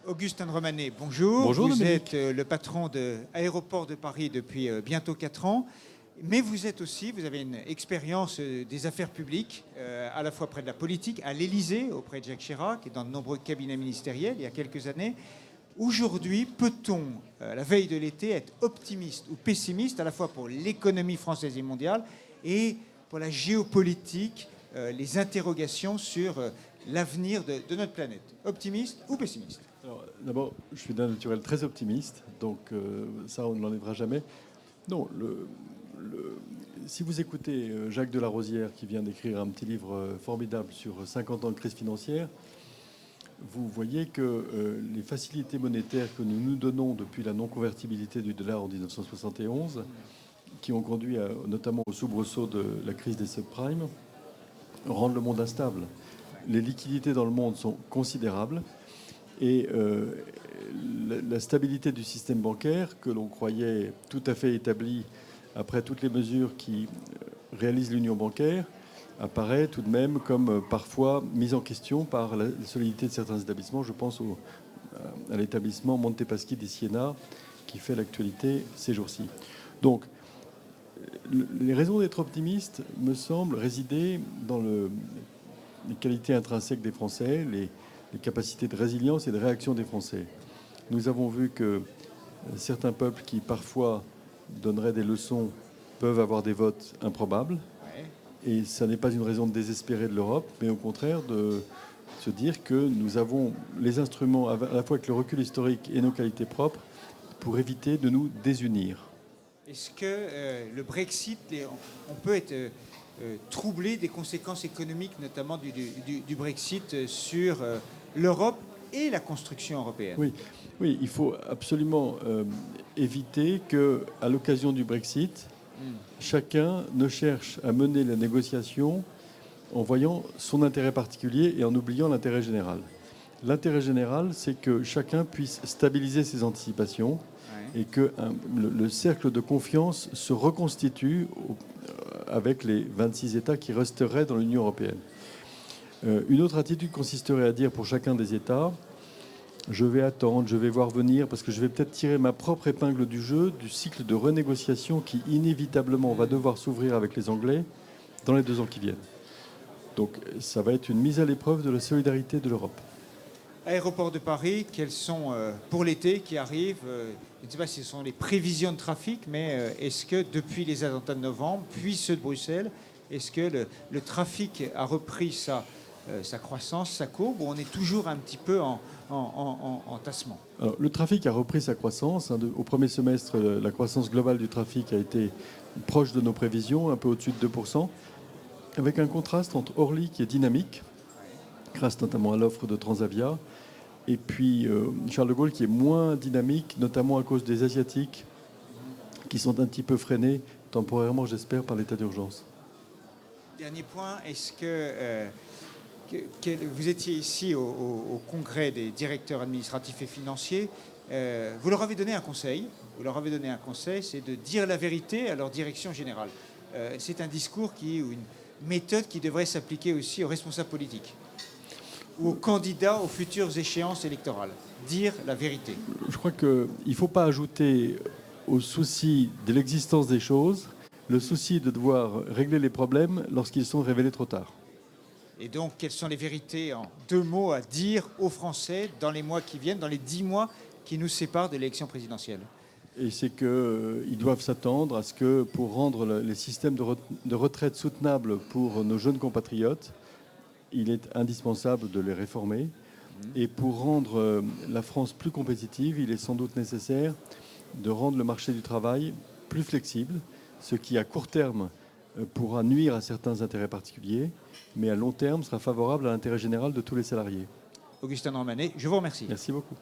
Augustin de Romanet, bonjour. Bonjour, vous Dominique. êtes le patron de Aéroports de Paris depuis bientôt 4 ans. Mais vous avez une expérience des affaires publiques, à la fois près de la politique, à l'Élysée, auprès de Jacques Chirac, et dans de nombreux cabinets ministériels il y a quelques années. Aujourd'hui, peut-on, à la veille de l'été, être optimiste ou pessimiste, à la fois pour l'économie française et mondiale, et pour la géopolitique, les interrogations sur l'avenir de notre planète? Optimiste ou pessimiste? Alors, d'abord, je suis d'un naturel très optimiste, donc ça, on ne l'enlèvera jamais. Non, si vous écoutez Jacques Delarosière, qui vient d'écrire un petit livre formidable sur 50 ans de crise financière, vous voyez que les facilités monétaires que nous nous donnons depuis la non-convertibilité du dollar en 1971, qui ont conduit notamment au soubresaut de la crise des subprimes, rendent le monde instable. Les liquidités dans le monde sont considérables et la stabilité du système bancaire, que l'on croyait tout à fait établie après toutes les mesures qui réalisent l'union bancaire, apparaît tout de même comme parfois mise en question par la solidité de certains établissements. Je pense à l'établissement Monte Paschi di Siena, qui fait l'actualité ces jours-ci. Donc, les raisons d'être optimiste me semblent résider dans les qualités intrinsèques des Français, les capacités de résilience et de réaction des Français. Nous avons vu que certains peuples qui parfois donneraient des leçons peuvent avoir des votes improbables. Et ça n'est pas une raison de désespérer de l'Europe, mais au contraire de se dire que nous avons les instruments, à la fois avec le recul historique et nos qualités propres, pour éviter de nous désunir. Est-ce que le Brexit, on peut être troublé des conséquences économiques, notamment du Brexit, sur l'Europe et la construction européenne? Oui, il faut absolument éviter qu'à l'occasion du Brexit, chacun ne cherche à mener la négociation en voyant son intérêt particulier et en oubliant l'intérêt général. L'intérêt général, c'est que chacun puisse stabiliser ses anticipations et que le cercle de confiance se reconstitue avec les 26 États qui resteraient dans l'Union européenne. Une autre attitude consisterait à dire pour chacun des États: je vais attendre, je vais voir venir, parce que je vais peut-être tirer ma propre épingle du jeu du cycle de renégociation qui inévitablement va devoir s'ouvrir avec les Anglais dans les 2 ans qui viennent. Donc ça va être une mise à l'épreuve de la solidarité de l'Europe. Aéroport de Paris, quels sont, pour l'été qui arrive, je ne sais pas si ce sont les prévisions de trafic, mais est-ce que depuis les attentats de novembre, puis ceux de Bruxelles, est-ce que le trafic a repris sa croissance, sa courbe, ou on est toujours un petit peu en tassement? Alors, le trafic a repris sa croissance. Au premier semestre, la croissance globale du trafic a été proche de nos prévisions, un peu au-dessus de 2%, avec un contraste entre Orly qui est dynamique, grâce notamment à l'offre de Transavia, et puis Charles de Gaulle qui est moins dynamique, notamment à cause des Asiatiques qui sont un petit peu freinés, temporairement j'espère, par l'état d'urgence. Dernier point, est-ce que vous étiez ici au congrès des directeurs administratifs et financiers, vous leur avez donné un conseil, c'est de dire la vérité à leur direction générale. C'est un discours ou une méthode qui devrait s'appliquer aussi aux responsables politiques ou aux candidats aux futures échéances électorales. Dire la vérité. Je crois qu'il ne faut pas ajouter au souci de l'existence des choses le souci de devoir régler les problèmes lorsqu'ils sont révélés trop tard. Et donc, quelles sont les vérités en 2 mots à dire aux Français dans les mois qui viennent, dans les 10 mois qui nous séparent de l'élection présidentielle? Et c'est qu'ils doivent s'attendre à ce que, pour rendre les systèmes de retraite soutenables pour nos jeunes compatriotes, il est indispensable de les réformer. Et pour rendre la France plus compétitive, il est sans doute nécessaire de rendre le marché du travail plus flexible, ce qui, à court terme, pourra nuire à certains intérêts particuliers, mais à long terme sera favorable à l'intérêt général de tous les salariés. Augustin de Romanet, je vous remercie. Merci beaucoup.